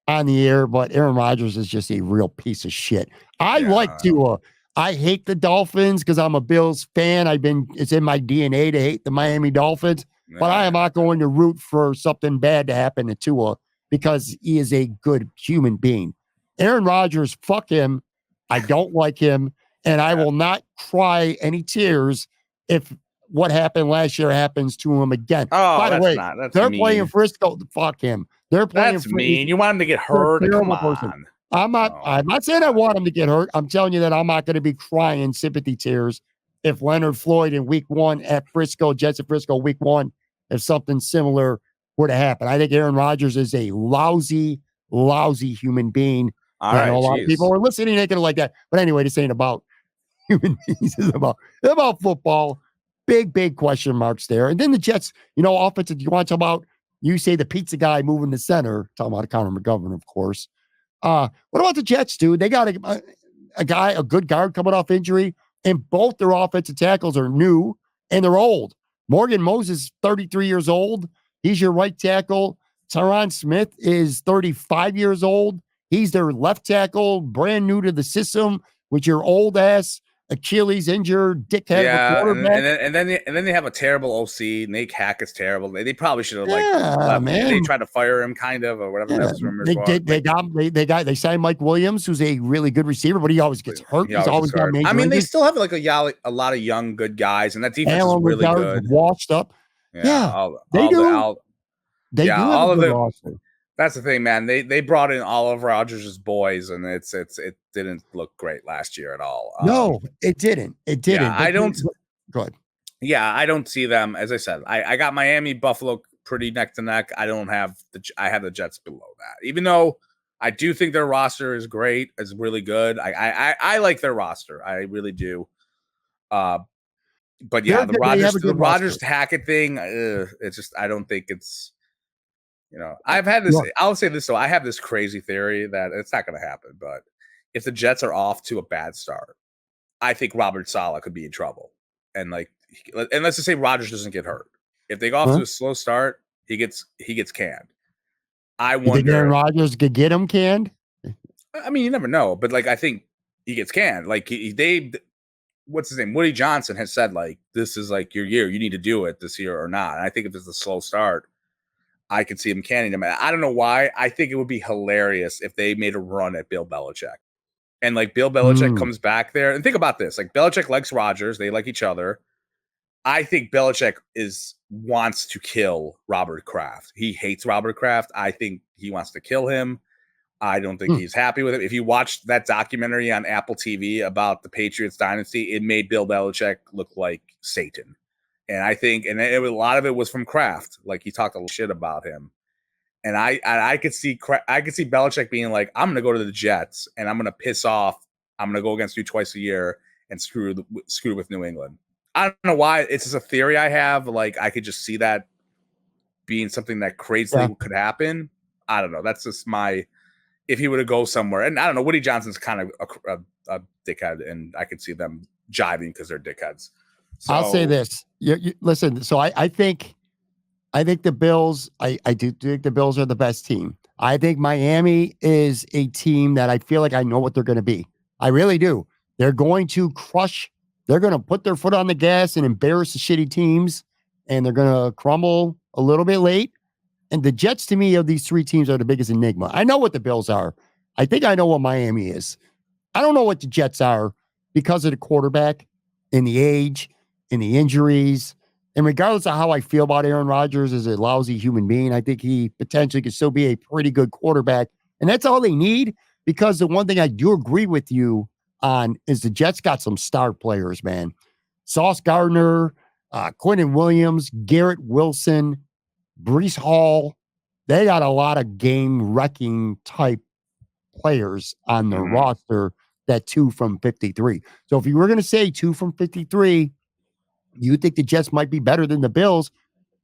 on the air, but Aaron Rodgers is just a real piece of shit. I like Tua. I hate the Dolphins because I'm a Bills fan. It's in my DNA to hate the Miami Dolphins, but I am not going to root for something bad to happen to Tua because he is a good human being. Aaron Rodgers, fuck him. I don't like him. And I will not cry any tears if what happened last year happens to him again. Oh, by the way, they're mean. playing Frisco. Fuck him. They're playing. That's mean. You want him to get hurt? Come on. I'm not saying I want him to get hurt. I'm telling you that I'm not going to be crying sympathy tears if Leonard Floyd in week 1 at Frisco, Jets at Frisco week 1, if something similar were to happen. I think Aaron Rodgers is a lousy human being. All right, a lot of people are listening, ain't gonna like that. But anyway, this ain't about human beings. It's about football. Big question marks there. And then the Jets, offensive. You want to talk about? You say the pizza guy moving the center. Talking about Connor McGovern, of course. What about the Jets, dude? They got a good guard coming off injury, and both their offensive tackles are new and they're old. Morgan Moses, 33 years old. He's your right tackle. Tyron Smith is 35 years old. He's their left tackle, brand new to the system, with your old ass Achilles injured dickhead quarterback. And then they have a terrible OC. Nate Hackett's terrible. They probably should have left. Man. They tried to fire him, kind of, or whatever. That was rumors. They signed Mike Williams, who's a really good receiver, but he always gets hurt. He's always got major injuries. They still have a lot of young good guys, and that defense is really good. Washed up. They do. They do have a good roster. That's the thing, man. They brought in all of Rodgers' boys, and it didn't look great last year at all. No, it didn't. It didn't. Yeah, I don't. Go ahead. Yeah, I don't see them. As I said, I got Miami, Buffalo pretty neck to neck. I have the Jets below that, even though I do think their roster is great, is really good. I like their roster, I really do. But yeah, the Rodgers Hackett thing, it's just I don't think it's. I've had this. I'll say this though, I have this crazy theory that it's not going to happen. But if the Jets are off to a bad start, I think Robert Saleh could be in trouble. And let's just say Rodgers doesn't get hurt. If they go off to a slow start, he gets canned. I wonder. You think Aaron Rodgers could get him canned? I mean, you never know, but I think he gets canned. What's his name? Woody Johnson has said this is your year. You need to do it this year or not. And I think if it's a slow start, I could see him canning him. I don't know why. I think it would be hilarious if they made a run at Bill Belichick. And Bill Belichick comes back there. And think about this. Belichick likes Rodgers. They like each other. I think Belichick wants to kill Robert Kraft. He hates Robert Kraft. I think he wants to kill him. I don't think he's happy with it. If you watched that documentary on Apple TV about the Patriots dynasty, it made Bill Belichick look like Satan. And I think, a lot of it was from Kraft. He talked a little shit about him. And I could see Belichick being like, I'm going to go to the Jets and I'm going to piss off. I'm going to go against you twice a year and screw with New England. I don't know why. It's just a theory I have. I could just see that being something that crazily could happen. I don't know. That's just if he were to go somewhere. And I don't know, Woody Johnson's kind of a dickhead, and I could see them jiving because they're dickheads. So, I'll say this. Listen, so I think the Bills, I do think the Bills are the best team. I think Miami is a team that I feel like I know what they're going to be. I really do. They're going to crush. They're going to put their foot on the gas and embarrass the shitty teams, and they're going to crumble a little bit late. And the Jets, to me, of these three teams are the biggest enigma. I know what the Bills are. I think I know what Miami is. I don't know what the Jets are because of the quarterback and the age and the injuries. And regardless of how I feel about Aaron Rodgers as a lousy human being, I think he potentially could still be a pretty good quarterback. And that's all they need, because the one thing I do agree with you on is the Jets got some star players, man. Sauce Gardner, Quentin Williams, Garrett Wilson, Breece Hall. They got a lot of game-wrecking type players on their roster, that 2 from 53. So if you were going to say 2 from 53, you think the Jets might be better than the Bills,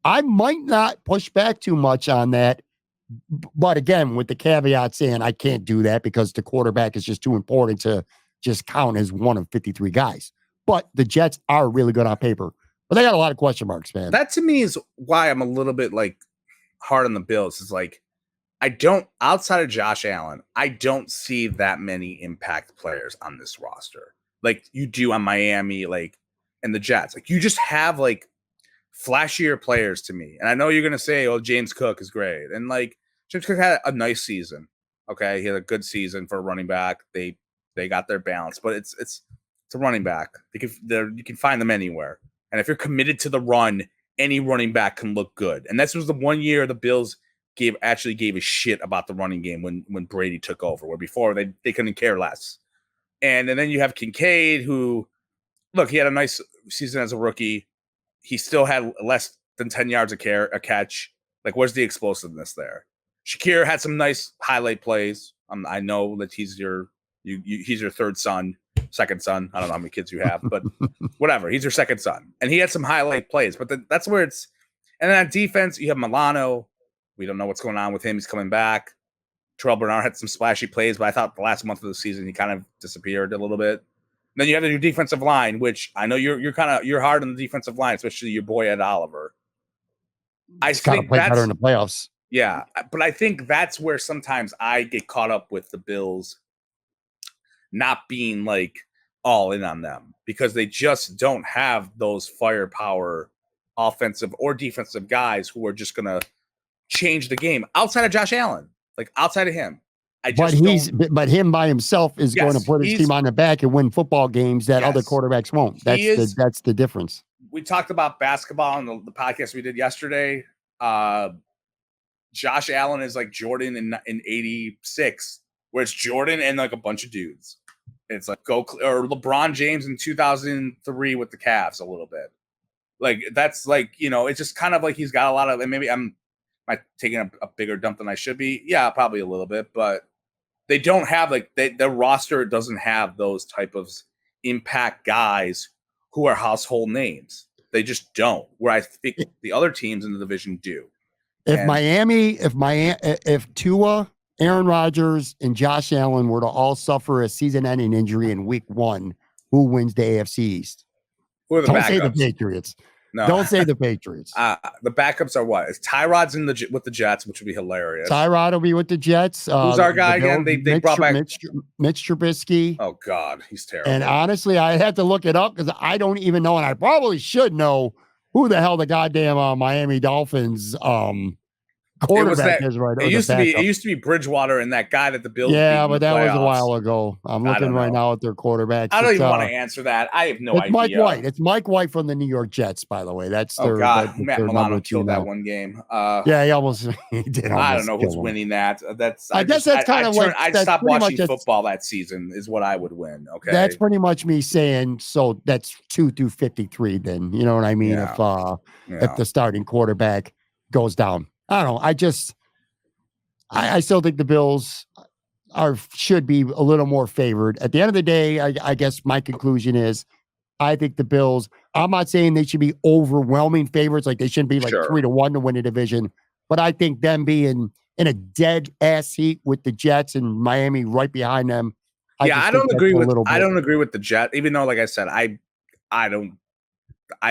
I might not push back too much on that. But again, with the caveat saying I can't do that because the quarterback is just too important to just count as one of 53 guys. But the Jets are really good on paper. But they got a lot of question marks, man. That to me is why I'm a little bit hard on the Bills. Is I don't, outside of Josh Allen, I don't see that many impact players on this roster like you do on Miami, and the Jets. You just have flashier players to me. And I know you're gonna say, "Oh, James Cook is great," and James Cook had a nice season. Okay, he had a good season for a running back. They got their balance, but it's a running back. You can find them anywhere. And if you're committed to the run, any running back can look good. And this was the one year the Bills gave a shit about the running game when Brady took over, where before they couldn't care less. And then you have Kincaid, who, look, he had a nice season as a rookie. He still had less than 10 yards a catch. Where's the explosiveness there? Shakir had some nice highlight plays. I know that he's your third son, second son. I don't know how many kids you have, but whatever. He's your second son. And he had some highlight plays, but that's where it's. And then on defense, you have Milano. We don't know what's going on with him. He's coming back. Terrell Bernard had some splashy plays, but I thought the last month of the season he kind of disappeared a little bit. And then you have your defensive line, which I know you're hard on the defensive line, especially your boy Ed Oliver. I think play better in the playoffs. Yeah, but I think that's where sometimes I get caught up with the Bills not being all in on them, because they just don't have those firepower offensive or defensive guys who are just gonna change the game outside of Josh Allen. Outside of him, but him by himself is going to put his team on the back and win football games that other quarterbacks won't. That's the difference. We talked about basketball on the podcast we did yesterday. Josh Allen is like Jordan in 86, where it's Jordan and a bunch of dudes. It's or LeBron James in 2003 with the Cavs a little bit. Like that's like, it's just kind of like he's got a lot of, and maybe am I taking a bigger dump than I should be? Yeah, probably a little bit, but they don't have their roster doesn't have those type of impact guys who are household names. They just don't. Where I think the other teams in the division do. If Tua, Aaron Rodgers, and Josh Allen were to all suffer a season-ending injury in week 1, who wins the AFC East? Who are the Don't backups? say the Patriots. No. Don't say the Patriots. The backups are what? Is Tyrod's with the Jets, which would be hilarious. Tyrod will be with the Jets. Who's our guy again? They brought back Mitch Trubisky. Oh God, he's terrible. And honestly, I had to look it up because I don't even know, and I probably should know who the hell the goddamn Miami Dolphins quarterback is right now. It used to be Bridgewater and that guy that the Bills. Yeah, but that was a while ago. I'm looking right now at their quarterbacks. I don't even want to answer that. I have no idea. Mike White. It's Mike White from the New York Jets, by the way. That's their. Oh God, Matt Milano killed that one game. Yeah, he did. I don't know who's winning that. I guess that's kind of like I'd stop watching football that season. Is what I would win. Okay, that's pretty much me saying. So that's 2 through 53. Then you know what I mean. Yeah. If the starting quarterback goes down, I don't know. I still think the Bills should be a little more favored. At the end of the day, I guess my conclusion is I think the Bills, I'm not saying they should be overwhelming favorites, like they shouldn't be like 3-1 to win a division, but I think them being in a dead ass heat with the Jets and Miami right behind them. I don't agree with the Jets, even though, like I said, I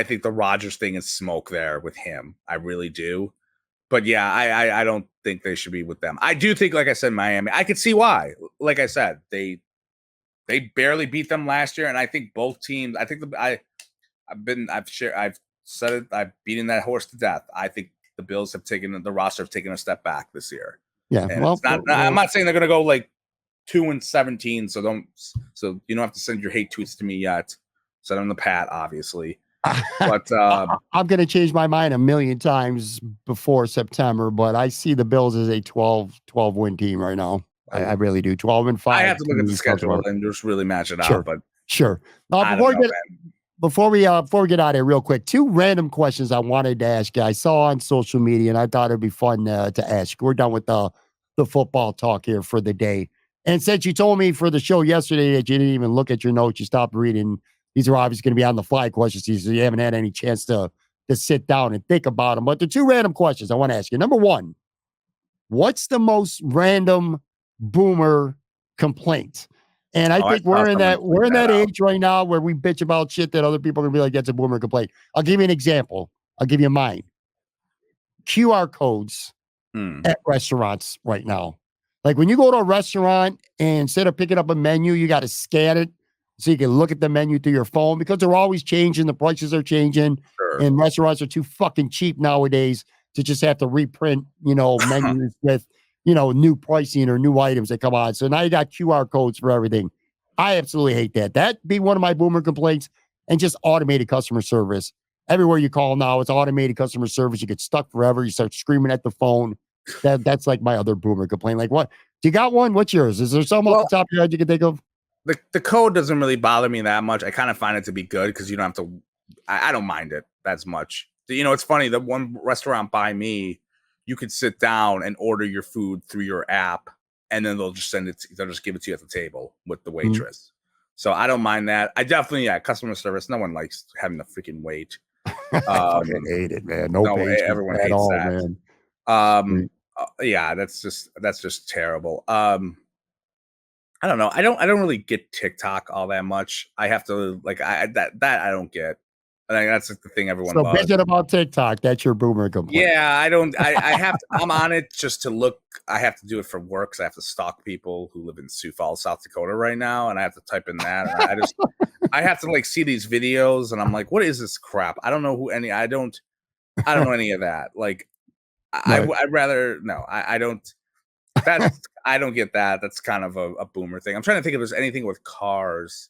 think the Rodgers thing is smoke there with him. I really do. But yeah, I don't think they should be with them. I do think, like I said, Miami. I could see why. Like I said, they barely beat them last year, and I think both teams. I think I've said it. I've beaten that horse to death. I think the Bills the roster have taken a step back this year. Yeah, and I'm not saying they're going to go like 2-17. So you don't have to send your hate tweets to me yet. Send them to Pat, obviously. But I'm going to change my mind a million times before September, but I see the Bills as a 12 win team right now. I really do. 12-5. I have to look at the schedule and just really match it out. But sure. Before we get out of here real quick, 2 random questions I wanted to ask you. I saw on social media and I thought it'd be fun to ask. We're done with the football talk here for the day. And since you told me for the show yesterday that you didn't even look at your notes, you stopped reading. These are obviously going to be on the fly questions, so you haven't had any chance to sit down and think about them. But the 2 random questions I want to ask you. Number 1, what's the most random boomer complaint? And I think we're in that age right now where we bitch about shit that other people are going to be like, that's a boomer complaint. I'll give you an example. I'll give you mine. QR codes at restaurants right now. Like when you go to a restaurant and instead of picking up a menu, you got to scan it. So you can look at the menu through your phone because they're always changing. The prices are changing. Sure. And restaurants are too fucking cheap nowadays to just have to reprint, menus with, new pricing or new items that come on. So now you got QR codes for everything. I absolutely hate that. That'd be one of my boomer complaints. And just automated customer service. Everywhere you call now, it's automated customer service. You get stuck forever. You start screaming at the phone. That's like my other boomer complaint. Like what? Do you got one? What's yours? Is there something off the top of your head you can think of? The code doesn't really bother me that much. I kind of find it to be good because you don't have to. I don't mind it as much. It's funny. The one restaurant by me, you could sit down and order your food through your app, and then they'll just they'll just give it to you at the table with the waitress. Mm-hmm. So I don't mind that. I definitely, customer service. No one likes having to freaking wait. I fucking hate it, man. No patience everyone at hates all, that. Man. Yeah, that's just terrible. I don't know. I don't really get TikTok all that much. I have to that I don't get. I think that's the thing everyone loves. So bitching about TikTok, that's your boomer complaint. Yeah, I don't. I have to. I'm on it just to look. I have to do it for work because I have to stalk people who live in Sioux Falls, South Dakota, right now, and I have to type in that. And I have to see these videos, and I'm like, what is this crap? I don't know who any. I don't know any of that. I'd rather no. I don't. I don't get that. That's kind of a boomer thing. I'm trying to think if there's anything with cars.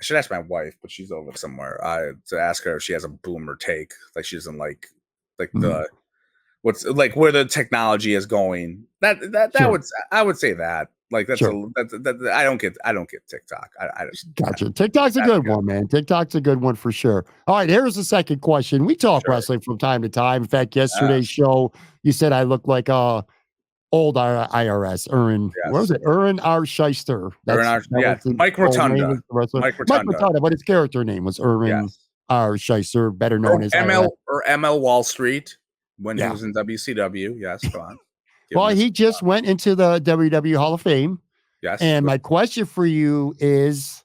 I should ask my wife, but she's over somewhere. To ask her if she has a boomer take. Like she doesn't like the where the technology is going. That Sure. I would say that. Like that's Sure. I don't get TikTok. I just Gotcha. TikTok's a good one, man. TikTok's a good one for sure. All right, here's the second question. We talk Sure. wrestling from time to time. In fact, yesterday's Yes. show, you said I look like old IRS, what was Yes. it? Aaron R. Shyster. Mike Rotunda. Mike Mike Rotunda. Rotunda, but his character name was Aaron Yes. R. Shyster, better known Or as IRS. ML Wall Street when he Yeah. was in WCW. Yes, go on. Well, he just went into the WWE Hall of Fame. Yes. And my question for you is,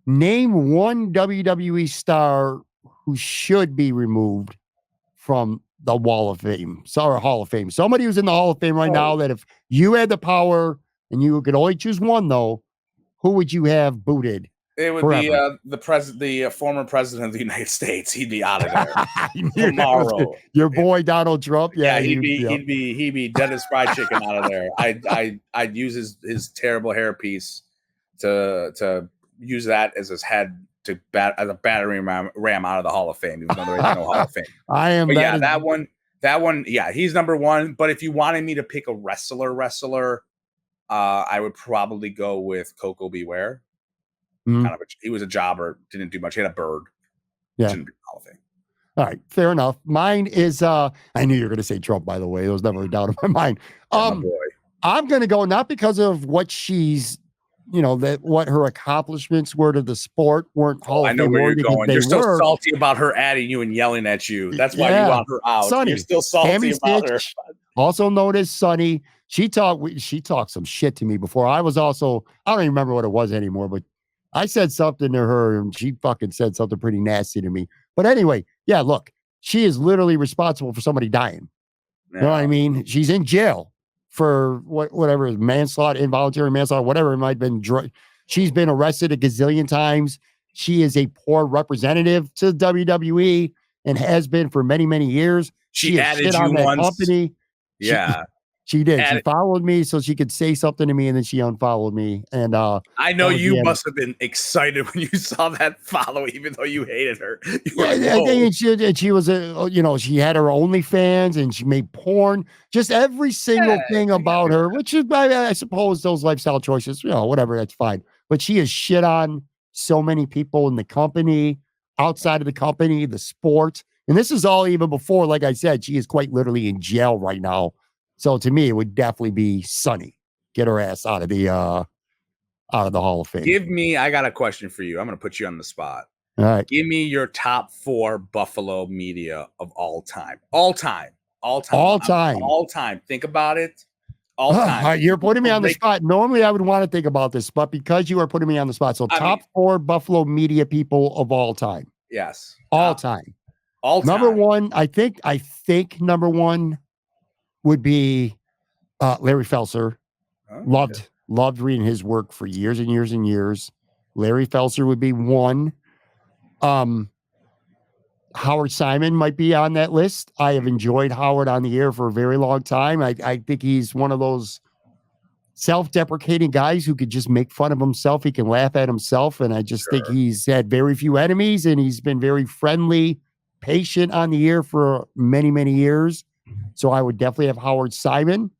name one WWE star who should be removed from the Hall of Fame. Somebody who's in the Hall of Fame right now that if you had the power and you could only choose one, though, who would you have booted? It would forever? be the former president of the United States. He'd be out of there I knew that was tomorrow. your boy Donald Trump. Yeah, he'd be dead as fried chicken out of there. I'd use his terrible hairpiece to use that as his head as a battering ram out of the Hall of Fame, even though there is no Hall of Fame. That one, yeah, he's number one. But if you wanted me to pick a wrestler, I would probably go with Coco Beware. He was a jobber, didn't do much. He had a bird. Yeah. Shouldn't be Hall of Fame. All right, fair enough. Mine is I knew you were going to say Trump, by the way. There was never a doubt in my mind. My boy. I'm going to go not because of what she's, what her accomplishments were to the sport weren't Hall of Fame. I know where you're going. You're still were. salty about her adding you and yelling at you. That's why you want her out. Sonny. You're still salty Tammy about her. Also known as Sonny. She talked some shit to me before. I don't even remember what it was anymore, but I said something to her and she fucking said something pretty nasty to me. But anyway, yeah, look, she is literally responsible for somebody dying. You know what I mean? She's in jail for whatever, manslaughter, involuntary manslaughter, whatever it might have been. She's been arrested a gazillion times. She is a poor representative to WWE and has been for many, many years. She added you once. Company. Yeah. She did. She followed me so she could say something to me, and then she unfollowed me. And I know you must have been excited when you saw that follow, even though you hated her. She was she had her OnlyFans and she made porn. Just every single thing about her, which is, I suppose, those lifestyle choices, whatever, that's fine. But she has shit on so many people in the company, outside of the company, the sport, and this is all even before, like I said, she is quite literally in jail right now. So to me, it would definitely be Sonny. Get her ass out of the Hall of Fame. I got a question for you. I'm going to put you on the spot. All right. Give me your top 4 Buffalo media of all time. Think about it. All time. All right, you're putting me on the spot. Normally, I would want to think about this, but because you are putting me on the spot, so top 4 Buffalo media people of all time. Yes. All time. Number one, I think number one would be Larry Felser. Loved reading his work for years and years and years. Larry Felser would be one. Howard Simon might be on that list. I have enjoyed Howard on the air for a very long time. I think he's one of those self-deprecating guys who could just make fun of himself. He can laugh at himself. And I just think he's had very few enemies and he's been very friendly, patient on the air for many, many years. So I would definitely have Howard Simon.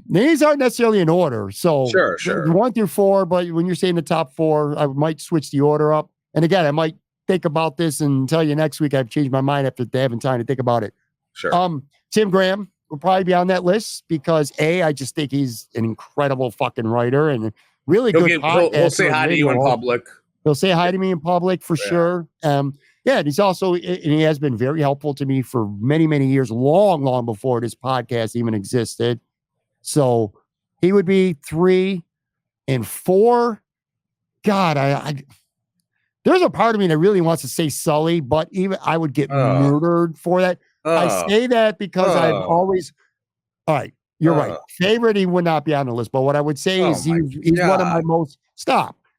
These aren't necessarily in order. So 1 through 4, but when you're saying the top 4, I might switch the order up. And again, I might think about this and tell you next week I've changed my mind after having time to think about it. Sure. Tim Graham will probably be on that list because I just think he's an incredible fucking writer and really good. He'll say hi to you in public. He'll say hi to me in public for sure. And he's also, and he has been very helpful to me for many, many years, long, long before this podcast even existed. So he would be 3 and 4. God, there's a part of me that really wants to say Sully, but even I would get murdered for that. I say that because I've always, all right, you're right. Favorite, he would not be on the list. But what I would say is he's one of my most,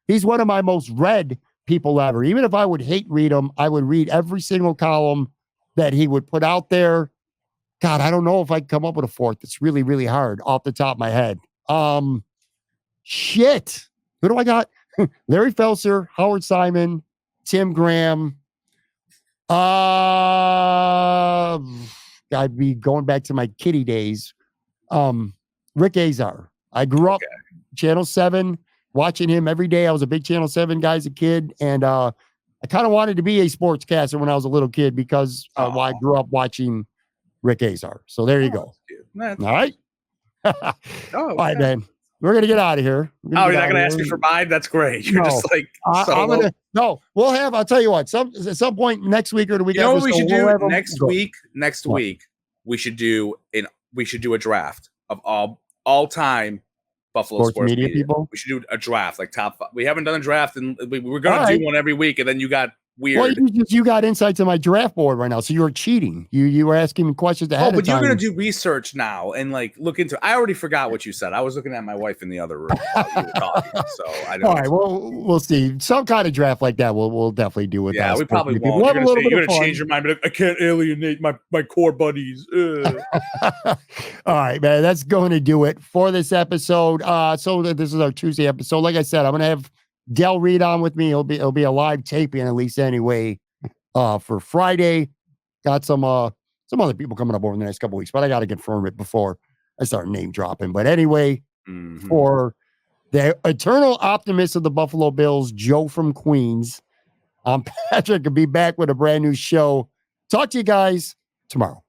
he's one of my most read people ever. Even if I would hate read him, I would read every single column that he would put out there. God, I don't know if I can come up with a 4th. It's really, really hard off the top of my head. Shit. Who do I got? Larry Felser, Howard Simon, Tim Graham. I'd be going back to my kiddie days. Rick Azar. I grew up Channel 7, watching him every day. I was a big Channel 7 guy as a kid, and I kind of wanted to be a sportscaster when I was a little kid because I grew up watching Rick Azar. So there you go. All right. All right, man. We're going to get out of here. You're not going to ask me for mine? That's great. You're just like, I'm going to, no, we'll have, I'll tell you what, at some point next week or the week. You know what we should do next week? Next week, we should do a draft of all-time Buffalo sports media people. We should do a draft, like top 5. We haven't done a draft, and we're going to do one every week, and then you got weird. Well, you got insight to my draft board right now, so you're cheating. You were asking me questions ahead of time. But you're going to do research now and like look into. I already forgot what you said. I was looking at my wife in the other room while you were talking. So I don't. All right, well, we'll see. Some kind of draft like that, we'll definitely do it. Yeah, we probably won't. You're going to change your mind, but I can't alienate my core buddies. All right, man, that's going to do it for this episode. So this is our Tuesday episode. Like I said, I'm going to have Del Reed on with me. It'll be a live taping at least anyway. For Friday, got some other people coming up over the next couple weeks, but I got to confirm it before I start name dropping. But anyway, for the eternal optimist of the Buffalo Bills, Joe from Queens, I'm Patrick. I'll be back with a brand new show. Talk to you guys tomorrow.